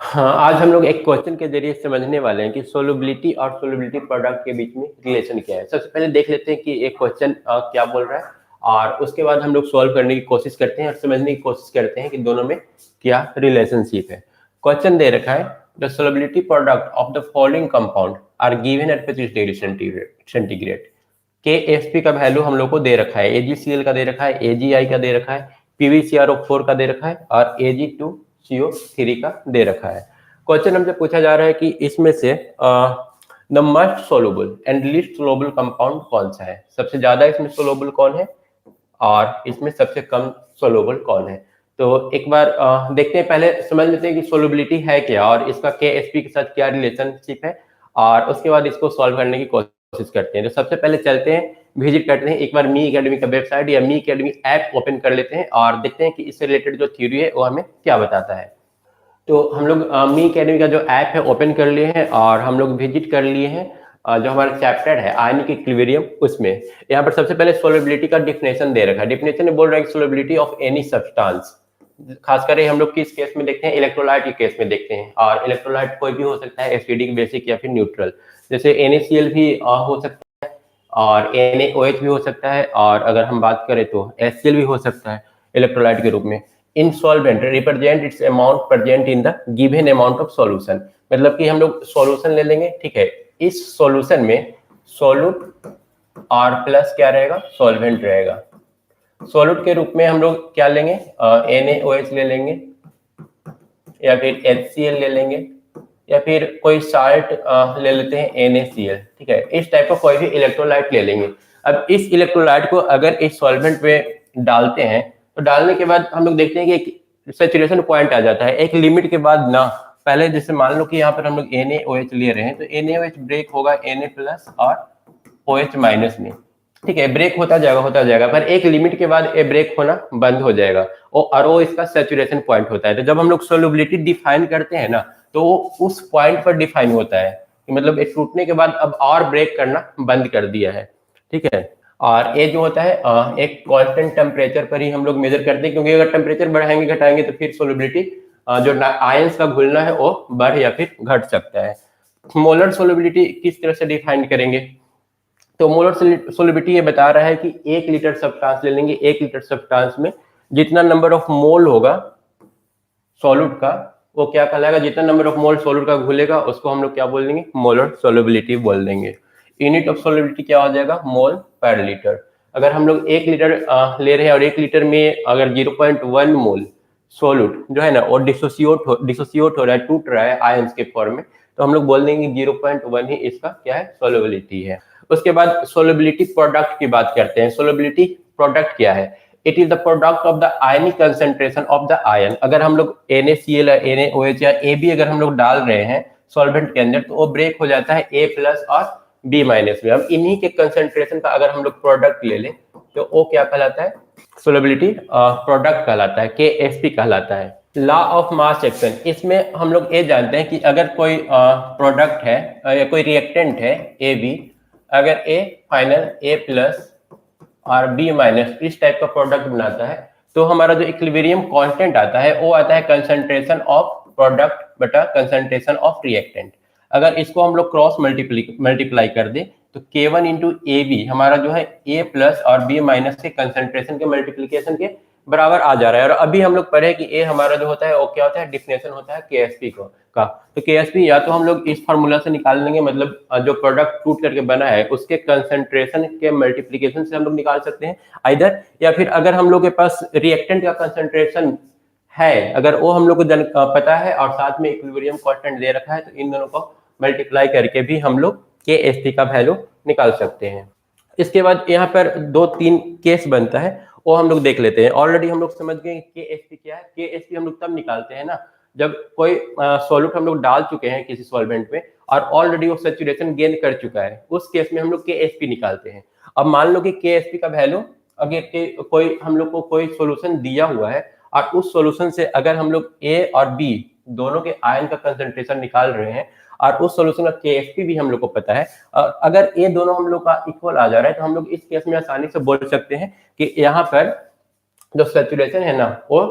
हाँ, आज हम लोग एक क्वेश्चन के जरिए समझने वाले हैं कि सोलबिलिटी और सोलबिलिटी प्रोडक्ट के बीच में रिलेशन क्या है। सबसे पहले देख लेते हैं कि एक क्वेश्चन क्या बोल रहा है, और उसके बाद हम लोग सॉल्व करने की कोशिश करते हैं और समझने की कोशिश करते हैं कि दोनों में क्या रिलेशनशिप है। क्वेश्चन दे रखा है, the solubility product of the following compound are given at 25 degree centigrade. K S P का वैल्यू हम लोग को दे रखा है, AgCl का दे रखा है, AgI का दे रखा है, PbCrO4 का दे रखा है और Ag2CO3 का दे रखा है। क्वेश्चन हमसे पूछा जा रहा है कि इसमें से the most soluble and least soluble compound कौन सा है, सबसे ज्यादा इसमें सोलुबल कौन है और इसमें सबसे कम सोलुबल कौन है। तो एक बार देखते हैं, पहले समझ लेते हैं कि सोलुबिलिटी है क्या और इसका KSP के साथ क्या रिलेशनशिप है, और उसके बाद इसको सॉल्व करने की कोशिश करते हैं। तो सबसे पहले चलते हैं, विजिट करते हैं एक बार मी एकेडमी का वेबसाइट या मी एकेडमी ऐप ओपन कर लेते हैं और देखते हैं कि इससे रिलेटेड जो थ्योरी है वो हमें क्या बताता है। तो हम लोग मी एकेडमी का जो ऐप है ओपन कर लिए हैं और हम लोग विजिट कर लिए हैं जो हमारा चैप्टर है आयनिक इक्विलिब्रियम उसमें। यहाँ पर सबसे पहले सोलबिलिटी का डिफिनेशन दे रखा है। डिफिनेशन में बोल रहा है कि सोलबिलिटी ऑफ एनी सब्सटेंस, खासकर हम लोग किस केस में देखते हैं, इलेक्ट्रोलाइट के केस में देखते हैं। और इलेक्ट्रोलाइट कोई भी हो सकता है, एसिडिक, बेसिक या फिर न्यूट्रल। जैसे NaCl भी हो सकता है और NaOH भी हो सकता है, और अगर हम बात करें तो HCl भी हो सकता है इलेक्ट्रोलाइट के रूप में। Insolvent represent it's amount present in the given amount of solution, मतलब कि हम लोग सॉल्यूशन ले लेंगे, ठीक है। इस सॉल्यूशन में सोल्यूट और प्लस क्या रहेगा, सॉल्वेंट रहेगा। सोल्यूट के रूप में हम लोग क्या लेंगे, NaOH ले लेंगे या फिर HCl ले लेंगे या फिर कोई साल्ट ले लेते हैं NaCl, ठीक है। इस टाइप का कोई भी इलेक्ट्रोलाइट ले लेंगे। अब इस इलेक्ट्रोलाइट को अगर इस सॉल्वेंट में डालते हैं तो डालने के बाद हम लोग देखते हैं कि एक सैचुरेशन पॉइंट आ जाता है एक लिमिट के बाद ना। पहले जैसे मान लो कि यहाँ पर हम लोग NaOH ले रहे हैं तो NaOH ब्रेक होगा Na+ और OH- में, ठीक है। ब्रेक होता जाएगा पर एक लिमिट के बाद ये ब्रेक होना बंद हो जाएगा और वो इसका सैचुरेशन पॉइंट होता है। तो जब हम लोग सोलबिलिटी डिफाइन करते हैं ना तो वो उस पॉइंट पर डिफाइन होता है कि मतलब ये टूटने के बाद अब और ब्रेक करना बंद कर दिया है, ठीक है। और ये जो होता है एक कांस्टेंट टेम्परेचर पर ही हम लोग मेजर करते हैं, क्योंकि अगर टेम्परेचर बढ़ाएंगे घटाएंगे तो फिर सोलबिलिटी जो आयंस का घुलना है वो बढ़ या फिर घट सकता है। मोलर सोलबिलिटी किस तरह से डिफाइन करेंगे, तो मोलर सोलिबिलिटी ये बता रहा है कि 1 लीटर सब्सटेंस ले लेंगे, 1 लीटर सब्सटेंस में जितना नंबर ऑफ मोल होगा सॉल्यूट का वो क्या कहलाएगा, जितना नंबर ऑफ मोल सॉल्यूट का घुलेगा उसको हम लोग क्या बोल देंगे, मोलर सोलिबिलिटी बोल देंगे। यूनिट ऑफ सोलिबिलिटी क्या हो जाएगा, मोल पर लीटर। अगर हम लोग 1 लीटर ले रहे हैं और 1 लीटर में अगर 0.1 मोल सोल्यूट जो है ना वो डिसोसिएट हो रहा है, टूट रहा है आयंस के फॉर्म में, तो हम लोग बोल देंगे 0.1 ही इसका क्या है, सोलिबिलिटी है। उसके बाद सोलबिलिटी प्रोडक्ट की बात करते हैं। सोलबिलिटी प्रोडक्ट क्या है, it is the product of the ionic concentration of the ion. अगर हम लोग NaCl या NaOH या Ab अगर हम लोग डाल रहे हैं सॉल्वेंट के अंदर तो वो ब्रेक हो जाता है A+ और B- में। अब इन्हीं के कंसेंट्रेशन का अगर हम लोग प्रोडक्ट ले लें तो वो क्या कहलाता है, सोलबिलिटी प्रोडक्ट कहलाता है, KSP कहलाता है। लॉ ऑफ मास एक्शन, इसमें हम लोग ये जानते हैं कि अगर कोई प्रोडक्ट है या कोई रिएक्टेंट है AB, अगर A फाइनल A+ और B- इस टाइप का प्रोडक्ट बनाता है तो हमारा जो इक्विलिब्रियम कांस्टेंट आता है वो आता है कंसंट्रेशन ऑफ प्रोडक्ट बटा कंसंट्रेशन ऑफ रिएक्टेंट। अगर इसको हम लोग क्रॉस मल्टीप्लाई कर दे तो K1 इंटू AB हमारा जो है A+ और B- के कंसंट्रेशन के मल्टीप्लीकेशन के बराबर आ जा रहा है। और अभी हम लोग पढ़े कि ए हमारा जो होता है वो क्या होता है, डिफिनेशन होता है KSP का। तो KSP या तो हम लोग इस फार्मूला से निकाल लेंगे, मतलब जो प्रोडक्ट टूट करके बना है उसके कंसंट्रेशन के मल्टीप्लीकेशन से हम लोग निकाल सकते हैं आइदर, या फिर अगर हम लोग के पास रिएक्टेंट का कंसंट्रेशन है अगर वो हम लोग को पता है और साथ में इक्विलिब्रियम कांस्टेंट दे रखा है तो इन दोनों को मल्टीप्लाई करके भी हम लोग KSP का वैल्यू निकाल सकते हैं। इसके बाद यहाँ पर 2-3 केस बनता है वो हम लोग देख लेते हैं। ऑलरेडी हम लोग समझ गए KSP क्या है। KSP हम लोग तब निकालते हैं ना जब कोई सॉल्यूट हम लोग डाल चुके हैं किसी सॉल्वेंट में और ऑलरेडी वो सैचुरेशन गेन कर चुका है, उस केस में हम लोग KSP निकालते हैं। अब मान लो कि KSP का वैल्यू अगर कोई हम लोग को कोई सोल्यूशन दिया हुआ है और उस सोल्यूशन से अगर हम लोग A और B दोनों के आयन का कंसंट्रेशन निकाल रहे हैं और उस सोल्यूशन का KSP भी हम लोग को पता है, अगर ये दोनों हम लोग का इक्वल आ जा रहा है तो हम लोग इस केस में आसानी से बोल सकते हैं कि यहाँ पर जो सैचुरेशन है ना वो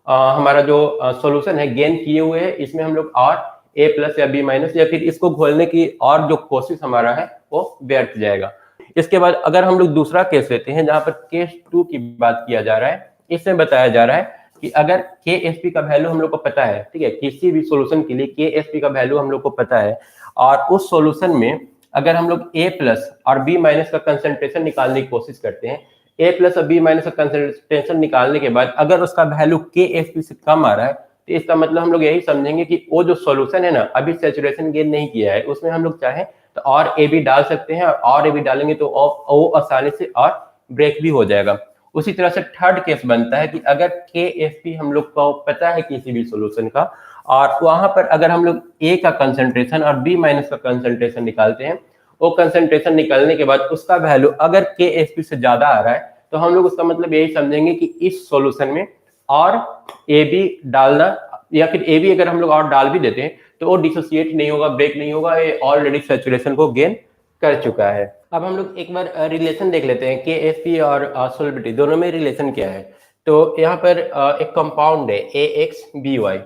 हमारा जो सॉल्यूशन है गेन किए हुए है, इसमें हम लोग और ए प्लस या बी माइनस या फिर इसको घोलने की और जो कोशिश हमारा है वो व्यर्थ जाएगा। इसके बाद अगर हम लोग दूसरा केस लेते हैं जहां पर केस 2 की बात किया जा रहा है, इसमें बताया जा रहा है कि अगर के एस पी का वैल्यू हम लोग को पता है, ठीक है, किसी भी सॉल्यूशन के लिए के एस पी का वैल्यू हम लोग को पता है और उस सॉल्यूशन में अगर हम लोग ए प्लस और बी माइनस का कंसंट्रेशन निकालने की कोशिश करते हैं, ए प्लस और बी माइनस का कंसंट्रेशन निकालने के बाद अगर उसका वैल्यू के एस पी से कम आ रहा है तो इसका मतलब हम लोग यही समझेंगे कि वो जो सॉल्यूशन है ना अभी सैचुरेशन गेन नहीं किया है, उसमें हम लोग चाहें तो और ए बी डाल सकते हैं और ए बी डालेंगे तो वो आसानी से और ब्रेक भी हो जाएगा। उसी तरह से थर्ड केस बनता है कि अगर के एफ पी हम लोग को पता है किसी भी सॉल्यूशन का और वहां पर अगर हम लोग ए का कंसंट्रेशन और बी माइनस का कंसंट्रेशन निकालते हैं, वो कंसंट्रेशन निकालने के बाद उसका वैल्यू अगर के एफ पी से ज्यादा आ रहा है तो हम लोग उसका मतलब यही समझेंगे कि इस सॉल्यूशन में और ए बी डालना या फिर ए बी अगर हम लोग और डाल भी देते हैं तो वो डिसोसिएट नहीं होगा, ब्रेक नहीं होगा, ये ऑलरेडी सैचुरेशन को गेन कर चुका है। अब हम लोग एक बार रिलेशन देख लेते हैं के एफ पी और सॉल्युबिलिटी दोनों में रिलेशन क्या है। तो यहाँ पर एक कंपाउंड है ए एक्स बी वाई,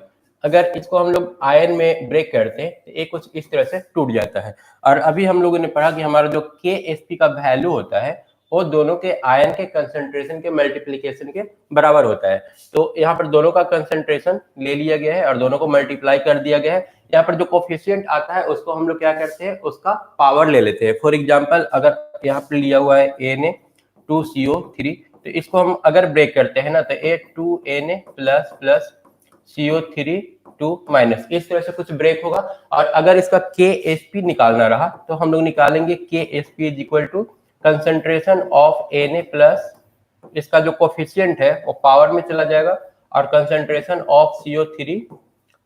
अगर इसको हम लोग आयन में ब्रेक करते हैं तो ये कुछ इस तरह से टूट जाता है। और अभी हम लोगों ने पढ़ा कि हमारा जो के एफ पी का वैल्यू होता है वो दोनों के आयन के कंसंट्रेशन के मल्टीप्लिकेशन के बराबर होता है। तो यहाँ पर दोनों का कंसंट्रेशन ले लिया गया है और दोनों को मल्टीप्लाई कर दिया गया है। यहाँ पर जो कोफिशिएंट आता है उसको हम लोग क्या करते हैं, उसका पावर ले लेते हैं। फॉर एग्जांपल अगर यहाँ पर लिया हुआ है Na2CO3, तो इसको हम अगर ब्रेक करते हैं ना तो A2Na plus plus CO3 2 minus, इस तरह से कुछ ब्रेक होगा। और अगर इसका KSP निकालना रहा तो हम लोग निकालेंगे KSP is equal to concentration of Na plus इसका जो कोफिशिएंट है वो पावर में चला जाएगा और कंसंट्रेशन ऑफ CO3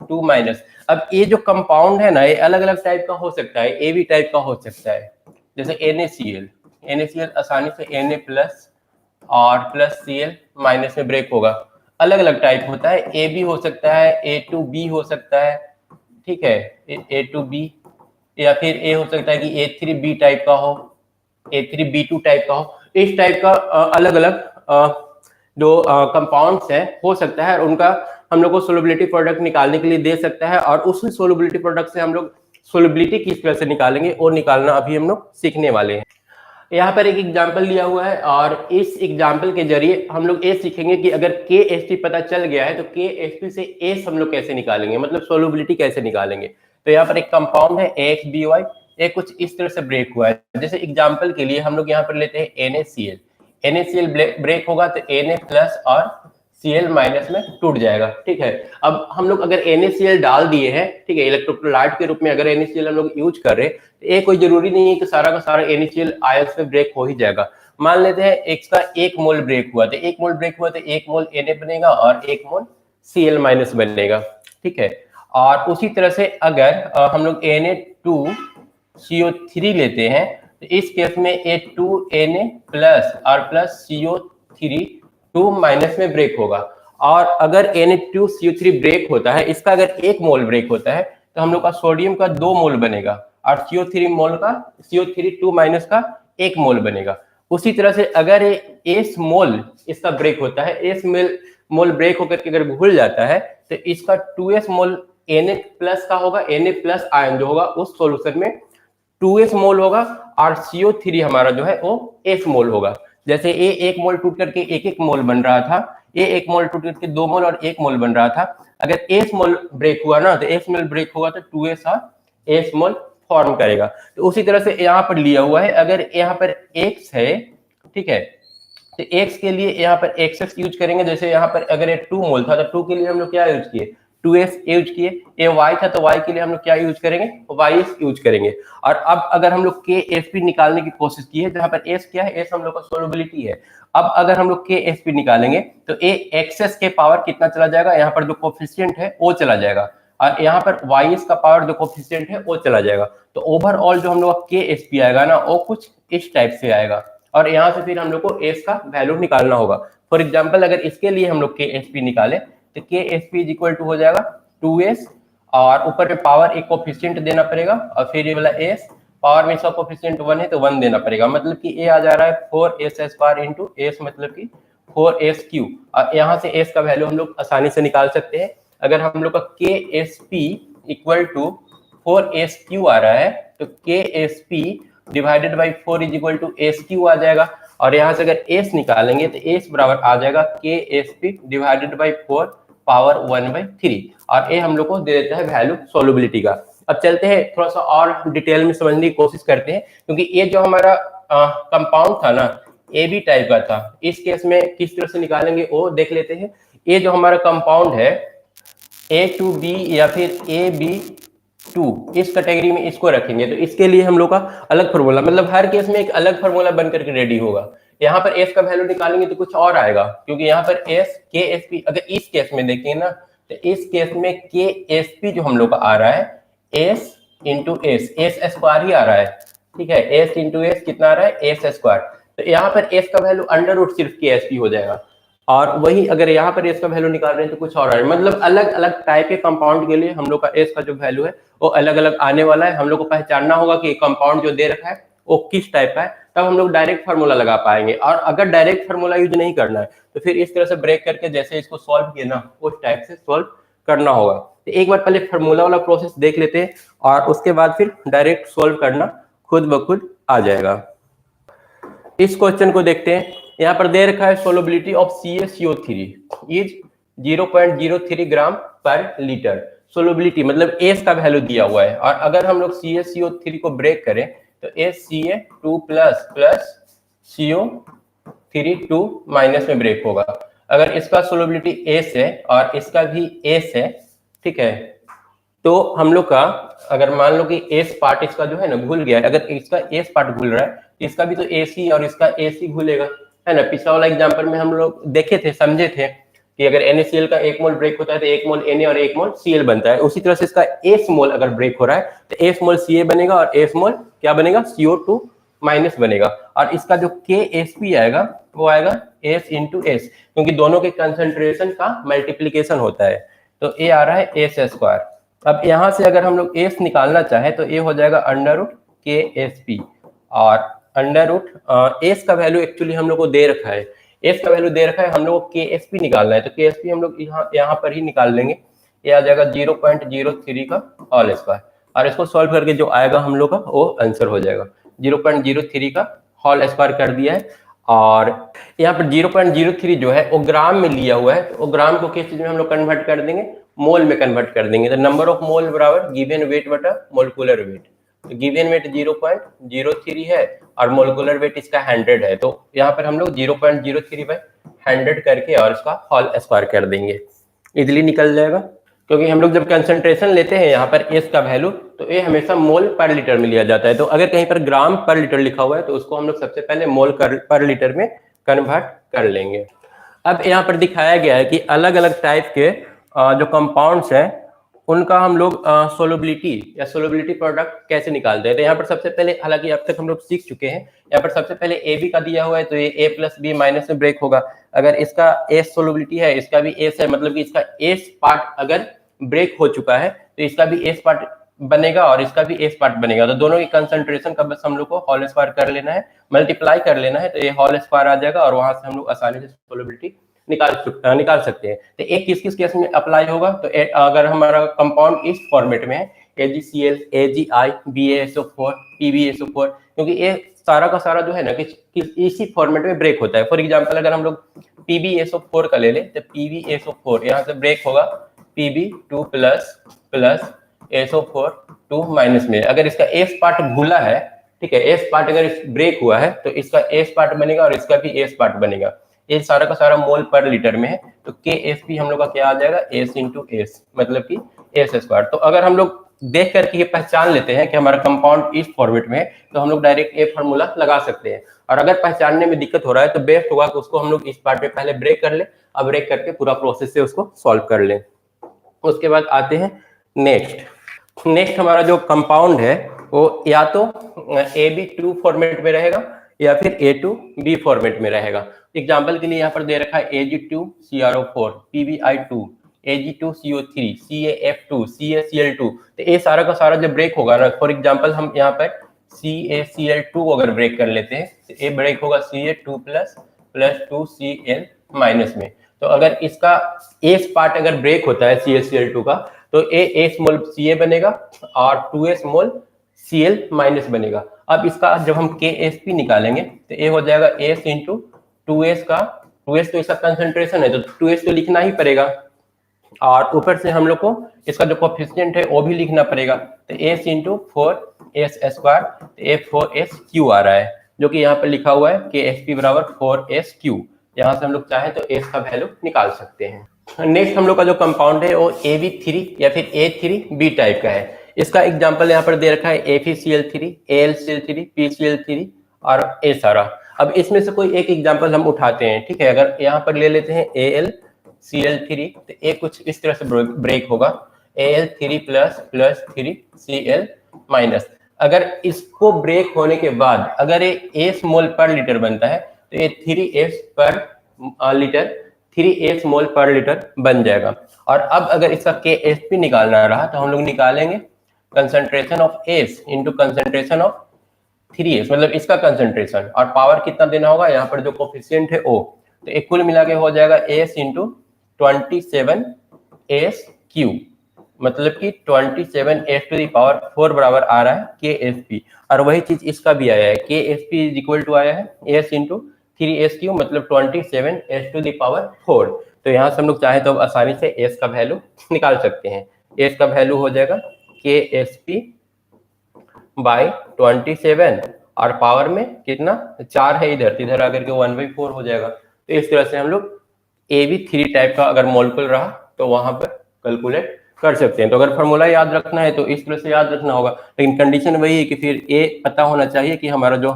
2 माइनस। अब ये जो कंपाउंड है ना ये अलग अलग टाइप का हो सकता है, ए बी टाइप का हो सकता है, जैसे NaCl आसानी से Na प्लस और प्लस Cl माइनस में ब्रेक होगा। अलग अलग टाइप होता है, ए बी हो सकता है, A2B हो सकता है, ठीक है, A2B, या फिर ए हो सकता है कि A3B टाइप का हो, A3B2 टाइप का हो। इस टाइप का अलग अलग जो कंपाउंड्स है हो सकता है और उनका हम लोग को सोलबिलिटी प्रोडक्ट निकालने के लिए दे सकता है। और उसी सोलबिलिटी प्रोडक्ट से हम लोग सोलबिलिटी किस तरह से निकालेंगे वो निकालना अभी हम लोग सीखने वाले हैं। यहाँ पर एक एग्जाम्पल लिया हुआ है और इस एग्जाम्पल के जरिए हम लोग ये सीखेंगे कि अगर के एस टी पता चल गया है तो के एस टी से एस हम लोग कैसे निकालेंगे, मतलब सोलबिलिटी कैसे निकालेंगे। तो यहाँ पर एक कंपाउंड है AXBY, ये कुछ इस तरह से ब्रेक हुआ है। जैसे एग्जाम्पल के लिए हम लोग यहाँ पर लेते हैं NaCl ब्रेक होगा तो Na प्लस और Cl माइनस में टूट जाएगा, ठीक है। अब हम लोग अगर NaCl डाल दिए हैं, ठीक है, इलेक्ट्रोलाइट के रूप में अगर NaCl हम लोग यूज कर रहे हैं तो ये कोई जरूरी नहीं है कि सारा का सारा NaCl आयंस में ब्रेक हो ही जाएगा। मान लेते हैं इसका 1 मोल ब्रेक हुआ तो 1 मोल ब्रेक हुआ तो 1 मोल Na बनेगा और 1 मोल Cl माइनस बनेगा, ठीक है। और उसी तरह से अगर हम लोग Na2CO3 लेते हैं तो इस केस में A2Na प्लस और प्लस CO3 2 माइनस में ब्रेक होगा। और अगर Na2CO3 ब्रेक होता है, इसका अगर 1 मोल ब्रेक होता है तो हम लोग का सोडियम का 2 मोल बनेगा और CO3 2 माइनस का 1 मोल बनेगा। उसी तरह से अगर एस मोल इसका ब्रेक होता है, एस मोल ब्रेक होकर के अगर घुल जाता है तो इसका 2s मोल Na प्लस का होगा, Na प्लस आयन जो होगा उस सॉल्यूशन में 2s मोल होगा और CO3 हमारा जो है वो s मोल होगा। जैसे ये 1 मोल टूट करके 1 मोल बन रहा था, ये 1 मोल टूट करके 2 मोल और 1 मोल बन रहा था। अगर s मोल ब्रेक हुआ ना तो s मोल ब्रेक होगा तो 2s और s मोल फॉर्म करेगा। तो उसी तरह से यहाँ पर लिया हुआ है, अगर यहाँ पर x है, ठीक है, तो x के लिए यहाँ पर xx यूज करेंगे। जैसे यहाँ पर अगर ये 2 मोल था तो 2 के लिए हम लोग क्या यूज किए, 2s यूज किए। ये y था तो y के लिए हम लोग क्या यूज करेंगे, ys यूज करेंगे। और अब अगर हम लोग KSP निकालने की कोशिश की है, जहाँ पर s क्या है, s हम लोग का सोलबिलिटी है। अब अगर हम लोग KSP निकालेंगे तो a एक्सेस के पावर कितना चला जाएगा, यहाँ पर जो कोफिशिएंट है वो चला जाएगा और यहाँ पर ys का पावर जो कोफिशिएंट है वो चला जाएगा। तो ओवरऑल जो हम लोग का KSP आएगा ना वो कुछ इस टाइप से आएगा और यहाँ से फिर हम लोग को s का वैल्यू निकालना होगा। फॉर एग्जाम्पल अगर इसके लिए हम लोग KSP निकाले तो KSP इज इक्वल टू हो जाएगा 2s और ऊपर में पावर एक कोफिशिएंट देना पड़ेगा और फिर ये वाला s पावर में इसका कोफिशिएंट 1 है तो 1 देना पड़ेगा। मतलब कि a आ जा रहा है 4s² इंटू s, मतलब कि 4sq, और यहाँ से s का वैल्यू हम लोग आसानी से निकाल सकते हैं। अगर हम लोग का KSP इक्वल टू 4sq आ रहा है तो KSP divided by 4 is equal to SQ आ जाएगा, और यहाँ से अगर s निकालेंगे तो s बराबर आ जाएगा KSP डिवाइडेड बाई 4 पावर 1/3, और ये हम लोग को दे देता है वैल्यू सोलबिलिटी का। अब चलते हैं थोड़ा सा और डिटेल में समझने की कोशिश करते हैं, क्योंकि ये जो हमारा कंपाउंड था ना, AB टाइप का था, इस केस में किस तरह से निकालेंगे वो देख लेते हैं। ये जो हमारा कंपाउंड है A2B या फिर AB2, इस कैटेगरी में इसको रखेंगे, तो इसके लिए हम लोग का अलग फार्मूला, मतलब हर केस में एक अलग फार्मूला बन करके रेडी होगा। यहाँ पर S का वैल्यू निकालेंगे तो कुछ और आएगा, क्योंकि यहाँ पर S KSP, अगर इस केस में देखेंगे ना तो इस केस में KSP जो हम लोग का आ रहा है S इंटू S स्क्वायर ही आ रहा है, ठीक है। S इंटू S कितना आ रहा है, S स्क्वायर। तो यहाँ पर S का वैल्यू अंडर रूट सिर्फ KSP हो जाएगा, और वही अगर यहाँ पर S का वैल्यू निकाल रहे हैं तो कुछ और आ रहा है। मतलब अलग अलग टाइप के कंपाउंड के लिए हम लोग का S का जो वैल्यू है वो अलग अलग आने वाला है। हम लोग को पहचानना होगा कि कंपाउंड जो दे रखा है वो किस टाइप का है, तब हम लोग डायरेक्ट फार्मूला लगा पाएंगे। और अगर डायरेक्ट फार्मूला यूज नहीं करना है तो फिर इस तरह से ब्रेक करके जैसे इसको सॉल्व किया ना, उस टाइप से सॉल्व करना होगा। तो एक बार पहले फार्मूला वाला प्रोसेस देख लेते हैं, और उसके बाद फिर डायरेक्ट सॉल्व करना खुद ब खुद आ जाएगा। इस क्वेश्चन को देखते हैं। यहाँ पर दे रखा है सोलबिलिटी ऑफ CaCO3 इज 0.03 ग्राम पर लीटर। सोलबिलिटी मतलब एस का वैल्यू दिया हुआ है, और अगर हम लोग CaCO3 को ब्रेक करें तो Ca2 plus plus CO3 2 minus में ब्रेक होगा। अगर इसका सोलबिलिटी एस है और इसका भी एस है, ठीक है, तो हम लोग का अगर मान लो कि एस पार्ट इसका जो है ना घुल गया है, अगर इसका एस पार्ट घुल रहा है तो इसका भी तो एसी और इसका एसी घुलेगा, है ना। पिछला वाला एग्जांपल में हम लोग देखे थे, समझे थे कि अगर NaCl का 1 मोल ब्रेक होता है तो 1 मोल Na और 1 मोल Cl बनता है। उसी तरह से इसका S मोल अगर ब्रेक हो रहा है तो S मोल Ca बनेगा और S मोल क्या बनेगा, CO2 माइनस बनेगा, और इसका जो KSP आएगा वो आएगा S इंटू एस, क्योंकि दोनों के कंसंट्रेशन का मल्टीप्लीकेशन होता है, तो ये आ रहा है S स्क्वायर। अब यहाँ से अगर हम लोग S निकालना चाहे तो ये हो जाएगा अंडर रूट KSP, और अंडर रूट S का वैल्यू एक्चुअली हम लोग को दे रखा है, S का वैल्यू दे रखा है, हम लोग को KSP निकालना है, तो KSP हम लोग यहाँ पर ही निकाल लेंगे। ये आ जाएगा 0.03 का होल स्क्वायर, और इसको सॉल्व करके जो आएगा हम लोग का वो आंसर हो जाएगा। 0.03 का होल स्क्वायर कर दिया है, और यहाँ पर 0.03 जो है वो ग्राम में लिया हुआ है, तो वो ग्राम को किस चीज में हम लोग कन्वर्ट कर देंगे, मोल में कन्वर्ट कर देंगे। तो नंबर ऑफ मोल बराबर गिवन वेट बटा मोलिकुलर वेट। तो गिवन वेट 0.03 है और मोलिकुलर वेट इसका 100 है, तो यहाँ पर हम लोग 0.03 बाय 100 करके और इसका होल स्क्वायर कर देंगे, इजिली निकल जाएगा। क्योंकि हम लोग जब कंसंट्रेशन लेते हैं यहाँ पर एस का वैल्यू, तो ये हमेशा मोल पर लीटर में लिया जाता है। तो अगर कहीं पर ग्राम पर लीटर लिखा हुआ है तो उसको हम लोग सबसे पहले मोल पर लीटर में कन्वर्ट कर लेंगे। अब यहाँ पर दिखाया गया है कि अलग अलग टाइप के जो कंपाउंड्स हैं उनका हम लोग सोलबिलिटी या सोलबिलिटी प्रोडक्ट कैसे निकालते हैं। तो यहाँ पर सबसे पहले, हालांकि अब तक हम लोग सीख चुके हैं, यहाँ पर सबसे पहले AB का दिया हुआ है तो ये A प्लस B माइनस में ब्रेक होगा। अगर इसका S सोलबिलिटी है, इसका भी S है, मतलब कि इसका S पार्ट अगर ब्रेक हो चुका है तो इसका भी S पार्ट बनेगा और इसका भी S पार्ट बनेगा। तो दोनों की कंसंट्रेशन का बस हम लोग को होल स्क्वायर कर लेना है, मल्टीप्लाई कर लेना है, तो ये होल स्क्वायर आ जाएगा और वहां से हम लोग आसानी से सोलबिलिटी निकाल सकते हैं। तो एक किस किस केस में अप्लाई होगा, तो अगर हमारा कंपाउंड इस फॉर्मेट में है AgCl, AgI, BaSO4, PbSO4, क्योंकि ये सारा का सारा जो है ना कि इसी फॉर्मेट में ब्रेक होता है। फॉर एग्जांपल अगर हम लोग PbSO4 का ले लें तो PbSO4 यहाँ से ब्रेक होगा Pb2 plus plus SO4 2 minus में। अगर इसका S पार्ट भूला है, ठीक है, S पार्ट अगर ब्रेक हुआ है तो इसका S पार्ट बनेगा और इसका भी S पार्ट बनेगा। ये सारा का सारा मोल पर लीटर में है, तो KSP हम लोग का क्या आ जाएगा, S इंटू एस, मतलब कि S स्क्वायर। तो अगर हम लोग देख करके ये पहचान लेते हैं कि हमारा कंपाउंड इस फॉर्मेट में है, तो हम लोग डायरेक्ट ये फार्मूला लगा सकते हैं। और अगर पहचानने में दिक्कत हो रहा है तो बेस्ट होगा कि उसको हम लोग इस पार्ट में पहले ब्रेक कर ले, अब ब्रेक करके पूरा प्रोसेस से उसको सॉल्व कर लें। उसके बाद आते हैं नेक्स्ट हमारा जो कंपाउंड है वो या तो AB2 फॉर्मेट में रहेगा या फिर A2B फॉर्मेट में रहेगा। एग्जांपल के लिए यहाँ पर दे रखा है Ag2CrO4, PbI2, Ag2CO3, CaF2, CaCl2। तो ये सारा का सारा जब ब्रेक होगा ना, फॉर एग्जांपल हम यहाँ पर CaCl2 अगर ब्रेक कर लेते हैं तो ये ब्रेक होगा Ca2 plus plus 2Cl minus में। तो अगर इसका एस पार्ट अगर ब्रेक होता है CaCl2 का, तो एस मोल Ca बनेगा और 2s मोल Cl माइनस बनेगा। अब इसका जब हम KSP निकालेंगे तो ये हो जाएगा S इंटू 2s का, 2s तो इसका कंसंट्रेशन है तो 2s तो लिखना ही पड़ेगा, और ऊपर से हम लोग को इसका जो कोफिशिएंट है वो भी लिखना पड़ेगा। तो s इंटू 4s², तो ये 4s³ आ रहा है, जो कि यहाँ पर लिखा हुआ है KSP बराबर 4s³। यहाँ से हम लोग चाहे तो s का वैल्यू निकाल सकते हैं। नेक्स्ट हम लोग का जो कंपाउंड है वो AB3 या फिर A3B टाइप का है। इसका एग्जाम्पल यहाँ पर दे रखा है FeCl3, AlCl3, PCl3 और A सारा। अब इसमें से कोई एक एग्जाम्पल हम उठाते हैं, ठीक है। अगर यहाँ पर ले लेते हैं AlCl3, तो ये कुछ इस तरह से ब्रेक होगा, Al3 plus plus 3Cl minus. अगर इसको ब्रेक होने के बाद अगर ये S मोल पर लीटर बनता है तो ये 3S पर लीटर, 3S मोल पर लीटर बन जाएगा। और अब अगर इसका KSP निकालना रहा तो हम लोग निकालेंगे concentration of S into concentration of 3S, मतलब इसका कंसंट्रेशन, और पावर कितना देना होगा यहाँ पर जो कोफिशिएंट है O, तो एक कुल मिला के हो जाएगा S इंटू 27S³, मतलब कि 27s⁴ बराबर आ रहा है KSP। और वही चीज इसका भी आया है, KSP इज इक्वल टू आया है S इंटू 3S³, मतलब 27s⁴। तो यहाँ से हम लोग चाहे तो अब आसानी से S का वैल्यू निकाल सकते हैं। S का वैल्यू हो जाएगा KSP बाई 27, और पावर में कितना 4 है इधर, इधर आकर के 1/4 हो जाएगा। तो इस तरह से हम लोग AB3 टाइप का अगर मॉलिक्यूल रहा तो वहां पर कैलकुलेट कर सकते हैं। तो अगर फॉर्मूला याद रखना है तो इस तरह से याद रखना होगा, लेकिन कंडीशन वही है कि फिर ये पता होना चाहिए कि हमारा जो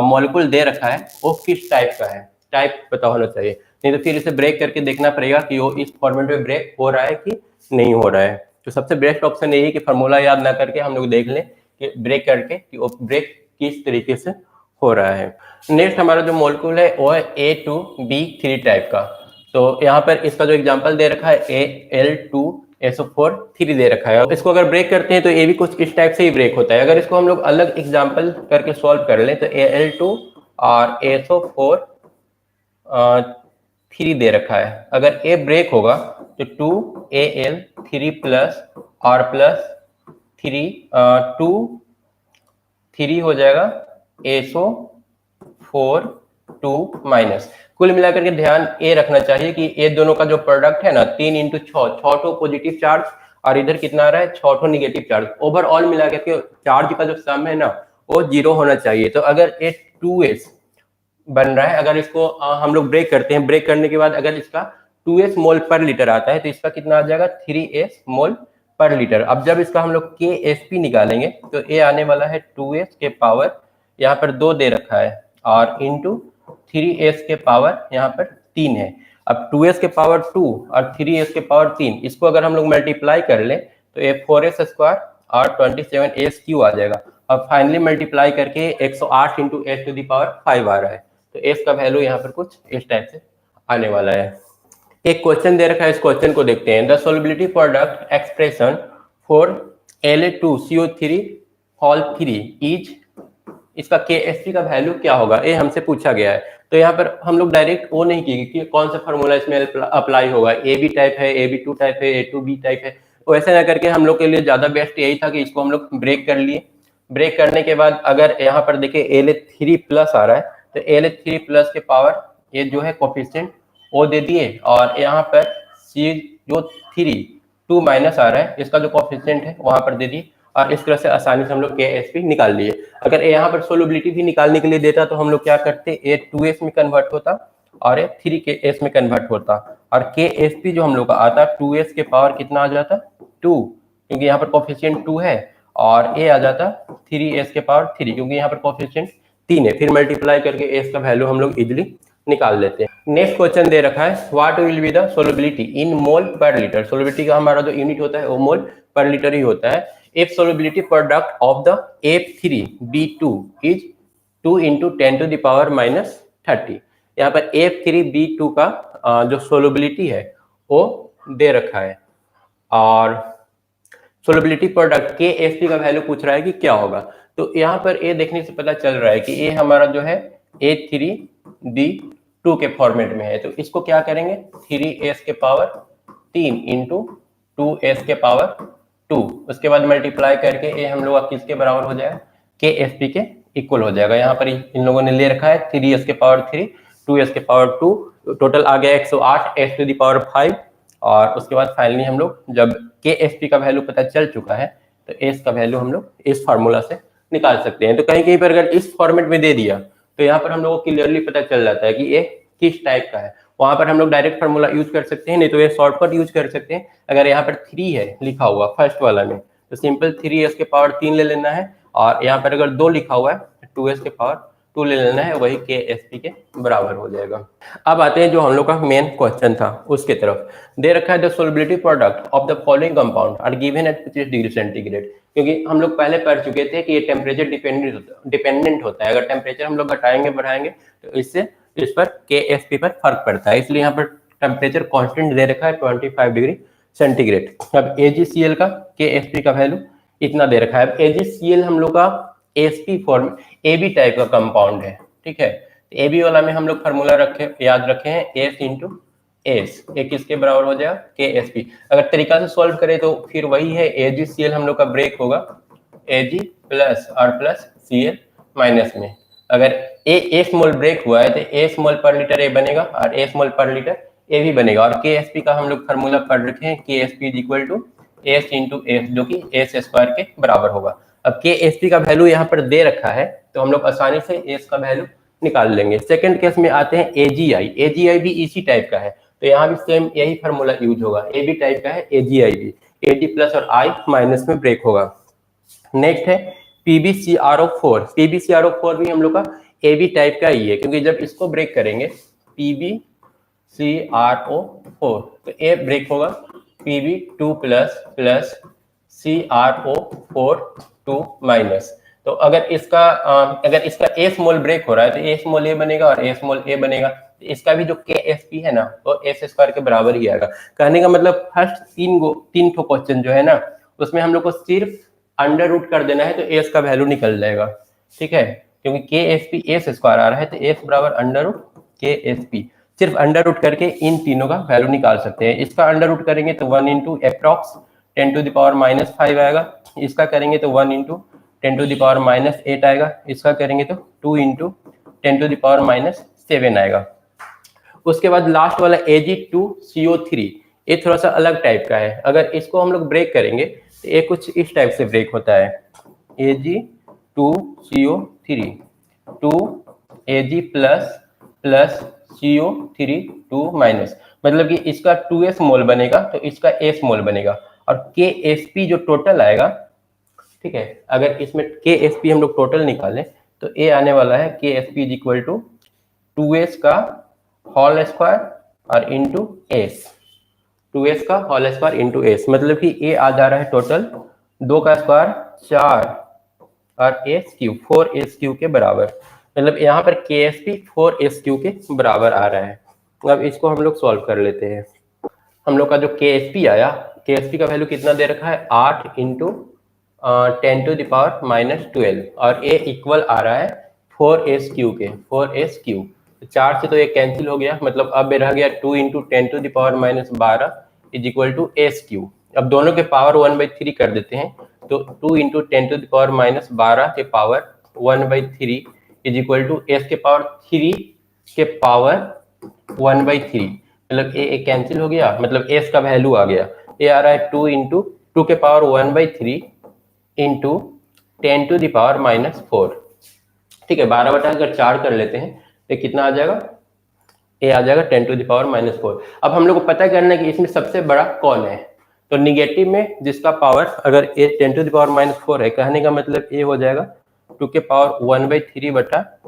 मॉलिक्यूल दे रखा है वो किस टाइप का है, टाइप पता होना चाहिए, नहीं तो फिर इसे ब्रेक करके देखना पड़ेगा कि वो इस फॉर्मेट में ब्रेक हो रहा है कि नहीं हो रहा है। तो सबसे बेस्ट ऑप्शन यही है कि फॉर्मूला याद ना करके हम लोग देख लें कि ब्रेक करके कि वो ब्रेक किस तरीके से हो रहा है। नेक्स्ट हमारा जो मॉलिक्यूल है वो है A2B3 टाइप का। तो यहाँ पर इसका जो एग्जांपल दे रखा है Al2SO4 दे रखा है। इसको अगर ब्रेक करते हैं तो ये भी कुछ इस टाइप से ही ब्रेक होता है। अगर इसको हम लोग अलग एग्जांपल करके सॉल्व कर लें तो Al2 और SO4 3 दे रखा है। अगर ए ब्रेक होगा तो 2Al3 प्लस और प्लस 3 हो जाएगा SO4 2 माइनस। कुल मिलाकर के ध्यान ये रखना चाहिए कि ये दोनों का जो प्रोडक्ट है ना 3 इंटू 6 पॉजिटिव चार्ज और इधर कितना आ रहा है 6 निगेटिव चार्ज। ओवरऑल मिलाकर के चार्ज का जो सम है ना वो 0 होना चाहिए। तो अगर ये 2s बन रहा है, अगर इसको हम लोग ब्रेक करते हैं, ब्रेक करने के बाद अगर इसका 2s मोल पर लीटर आता है तो इसका कितना आ जाएगा 3s मोल पर लीटर। अब जब इसका हम लोग KSP निकालेंगे तो ये आने वाला है 2s के पावर यहाँ पर 2 दे रखा है और इंटू 3s के पावर यहाँ पर 3 है। अब 2s के पावर 2 और 3s के पावर 3, इसको अगर हम लोग मल्टीप्लाई कर लें तो ये 4s² और 27s³ आ जाएगा। अब फाइनली मल्टीप्लाई करके 108 इंटू s⁵ आ रहा है। तो s का वैल्यू यहाँ पर कुछ इस टाइप से आने वाला है। एक क्वेश्चन दे रखा है, इस क्वेश्चन को देखते हैं। The solubility product expression for Na2CO3 whole 3 is, इसका KSP का वैल्यू क्या होगा ये हमसे पूछा गया है। तो यहाँ पर हम लोग डायरेक्ट वो नहीं किए कि कौन सा फॉर्मूला इसमें अप्लाई होगा, AB टाइप है, AB2 टाइप है, A2B टाइप है। तो ऐसा ना करके हम लोग के लिए ज्यादा बेस्ट यही था कि इसको हम लोग ब्रेक कर लिए। ब्रेक करने के बाद अगर यहाँ पर देखिए La3 प्लस आ रहा है तो La3 प्लस के पावर ये जो है कोफिशिएंट वो दे दिए, और यहाँ पर C जो 2 माइनस आ रहा है इसका जो कोफिशिएंट है वहां पर दे दिए, और इस तरह से आसानी से हम लोग KSP निकाल लिए। अगर यहाँ पर सोल्युबिलिटी भी निकालने के लिए देता तो हम लोग क्या करते, ये 2s में कन्वर्ट होता और ये 3s में कन्वर्ट होता, और KSP जो हम लोग का आता 2s के पावर कितना आ जाता 2, क्योंकि यहाँ पर कोफिशिएंट 2 है, और ये आ जाता 3s के पावर 3 क्योंकि यहाँ पर कोफिशिएंट 3 है। फिर मल्टीप्लाई करके s का वैल्यू हम लोग इजिली निकाल लेते हैं। नेक्स्ट क्वेश्चन दे रखा है what will be the solubility in mole per litre. Solubility का हमारा जो यूनिट होता है वो मोल पर लीटर ही होता है। If solubility product of the F3B2 is 2 into 10⁻⁻30। यहाँ पर F3B2 का जो सोल्युबिलिटी है वो दे रखा है, और सोल्युबिलिटी प्रोडक्ट KSP का वैल्यू पूछ रहा है कि क्या होगा। तो यहाँ पर ये देखने से पता चल रहा है कि ये हमारा जो है A3B2 2 के फॉर्मेट में है, तो इसको क्या करेंगे 3s के पावर 3 इंटू 2s के पावर 2, उसके बाद मल्टीप्लाई करके ये हम लोग का किसके बराबर हो जाएगा KSP के इक्वल हो जाएगा। यहाँ पर इन लोगों ने ले रखा है 3s के पावर 3 2s के पावर 2, टोटल आ गया 108 s टू द पावर 5। और उसके बाद फाइनली हम लोग जब KSP का वैल्यू पता चल चुका है तो s का वैल्यू हम लोग इस फार्मूला से निकाल सकते हैं। तो कहीं कहीं पर अगर इस फॉर्मेट में दे दिया तो यहाँ पर हम लोग को क्लियरली पता चल जाता है कि ये किस टाइप का है। वहां पर हम लोग डायरेक्ट फार्मूला यूज कर सकते हैं, नहीं तो ये शॉर्टकट यूज कर सकते हैं। अगर यहाँ पर 3 है लिखा हुआ फर्स्ट वाला में तो सिंपल 3s के पावर 3 ले लेना है, और यहाँ पर अगर 2 लिखा हुआ है तो 2s के पावर 2 ले लेना है, वही KSP के बराबर हो जाएगा। अब आते हैं जो हम लोग का मेन क्वेश्चन था उसके तरफ। दे रखा है the solubility product of the following compound are given at 25 degree centigrade. क्योंकि हम लोग पहले पढ़ चुके थे कि ये टेम्परेचर डिपेंडेंट होता है, अगर टेम्परेचर हम लोग घटाएंगे बढ़ाएंगे तो इससे इस पर KSP पर फर्क पड़ता है, इसलिए यहाँ पर टेम्परेचर कांस्टेंट दे रखा है 25 डिग्री सेंटीग्रेड। अब AgCl का KSP का वैल्यू इतना दे रखा है। अब AgCl हम लोग का SP फॉर्म AB टाइप का कंपाउंड है, ठीक है। AB वाला में हम लोग फार्मूला याद रखे हैं S इंटू एस, एक किसके बराबर हो जाएगा KSP। अगर तरीका से सॉल्व करें तो फिर वही है AgCl हम लोग का ब्रेक होगा Ag plus R plus Cl minus में। अगर A स्मॉल ब्रेक हुआ है तो A स्मॉल पर लीटर A बनेगा और A स्मॉल पर लीटर A भी बनेगा। और KSP का हम लोग फार्मूला पढ़ रखे हैं KSP is equal to S into S, जो कि S स्क्वायर के बराबर होगा। अब KSP का वैल्यू यहाँ पर दे रखा है तो हम लोग आसानी से S का वैल्यू निकाल लेंगे। सेकंड केस में आते हैं AgI भी इसी टाइप का है, तो यहाँ भी सेम यही फार्मूला यूज होगा। AB टाइप का है AgI भी, Ag प्लस और I माइनस में ब्रेक होगा। नेक्स्ट है PbCrO4। PbCrO4 भी हम लोग का AB टाइप का ही है, क्योंकि जब इसको ब्रेक करेंगे PbCrO4 तो A ब्रेक होगा Pb2 plus plus CrO4 2 minus. तो अगर इसका A स्मॉल ब्रेक हो रहा है तो A स्मॉल A बनेगा और A स्मॉल A बनेगा, तो इसका भी जो KSP है ना वो S स्क्वायर के बराबर ही आएगा। कहने का मतलब फर्स्ट तीन ठो क्वेश्चन जो है ना उसमें हम लोग को सिर्फ अंडर रूट कर देना है तो S का वैल्यू निकल जाएगा, ठीक है। क्योंकि KSP S स्क्वायर आ रहा है तो S बराबर अंडर रूट KSP, सिर्फ अंडर रूट करके इन तीनों का वैल्यू निकाल सकते हैं। इसका अंडर रूट करेंगे तो 1 into approx 10 to the power minus 5 आएगा, इसका करेंगे तो 1 into 10 to the power minus 8 आएगा, इसका करेंगे तो 2 into 10 to the power minus 7 आएगा। उसके बाद लास्ट वाला Ag2CO3, ये थोड़ा सा अलग टाइप का है। अगर इसको हम लोग ब्रेक करेंगे तो ये कुछ इस टाइप से ब्रेक होता है Ag2CO3 2 Ag plus plus CO3 2 minus, मतलब कि इसका 2s मोल बनेगा तो इसका S मोल बनेगा। और KSP जो टोटल आएगा, ठीक है, अगर इसमें KSP हम लोग टोटल निकालें तो A आने वाला है KSP is equal to 2s का होल स्क्वायर और इंटू S, 2s का होल स्क्वायर इंटू S, मतलब कि A आ जा रहा है टोटल 2 का स्क्वायर 4 और S क्यूब 4s क्यूब के बराबर, मतलब यहाँ पर KSP 4s क्यूब के बराबर आ रहा है। अब इसको हम लोग सॉल्व कर लेते हैं। हम लोग का जो KSP आया, KSP का वैल्यू कितना दे रखा है 8 into 10 to the power minus 12 और A इक्वल आ रहा है 4s क्यूब के 4s क्यूब। 4 से तो ये कैंसिल हो गया, मतलब अब रह गया 2 into 10 to the power minus 12 is equal to S cube. अब दोनों के पावर 1/3 कर देते हैं तो 2 into 10 to the power minus 12 के power 1/3 is equal to S के पावर 3 के पावर 1/3, मतलब A कैंसिल हो गया, मतलब S का वैल्यू आ गया। A आ रहा है 2 इंटू 2 के power 1/3 into 10 to the power minus 4, ठीक है। 12 बटा अगर 4 कर लेते हैं तो कितना आ जाएगा, A आ जाएगा 10 टू द पावर माइनस 4। अब हम लोग को पता करना है कि इसमें सबसे बड़ा कौन है, तो निगेटिव में जिसका पावर अगर A 10 to the power minus 4 है, कहने का मतलब A हो जाएगा 2 के पावर 1/3 बटा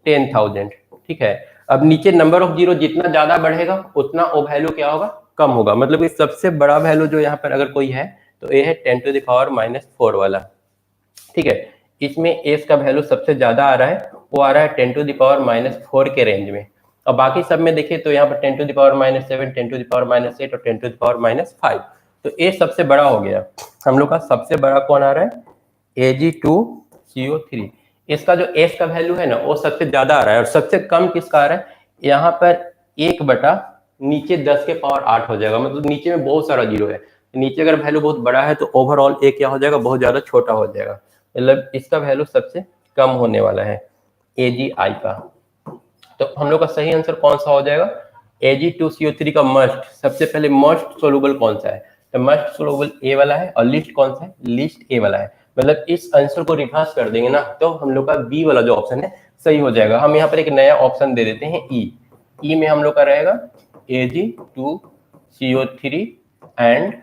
10,000, ठीक है। अब नीचे नंबर ऑफ जीरो जितना ज्यादा बढ़ेगा उतना वो वैल्यू क्या होगा, कम होगा, मतलब कि सबसे बड़ा वैल्यू जो यहाँ पर अगर कोई है तो ये है 10 टू द पावर माइनस 4 वाला, ठीक है। इसमें S का वैल्यू सबसे ज्यादा आ रहा है, वो आ रहा है 10 टू द पावर माइनस 4 के रेंज में। और बाकी सब में देखिए तो यहाँ पर 10 to the power minus 7, 10 to the power minus 8 और 10 टू द पावर माइनस 5, तो A सबसे बड़ा हो गया। हम लोग का सबसे बड़ा कौन आ रहा है Ag2CO3। इसका जो S का वैल्यू है ना वो सबसे ज्यादा आ रहा है, और सबसे कम किसका आ रहा है यहाँ पर 1 बटा नीचे 10 के पावर 8 हो जाएगा, मतलब नीचे में बहुत सारा जीरो है। नीचे अगर वैल्यू बहुत बड़ा है तो ओवरऑल ए क्या हो जाएगा, बहुत ज्यादा छोटा हो जाएगा, मतलब इसका वैल्यू सबसे कम होने वाला है AgI का। तो हम लोग का सही आंसर कौन सा हो जाएगा, Ag2CO3 का मस्ट, सबसे पहले मस्ट सोलूबल कौन सा है, तो मस्ट सोलूबल ए वाला है, और लिस्ट कौन सा है, लिस्ट ए वाला है। मतलब इस आंसर को रिवर्स कर देंगे ना तो हम लोग का बी वाला जो ऑप्शन है सही हो जाएगा। हम यहाँ पर एक नया ऑप्शन दे देते हैं ई में हम लोग का रहेगा Ag2CO3 एंड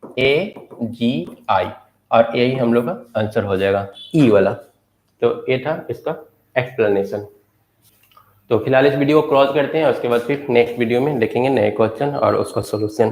AgI, और यही हम लोग का आंसर हो जाएगा ई वाला। तो ये था इसका एक्सप्लेनेशन। तो फिलहाल इस वीडियो को क्रॉस करते हैं, उसके बाद फिर नेक्स्ट वीडियो में देखेंगे नए क्वेश्चन और उसका सॉल्यूशन।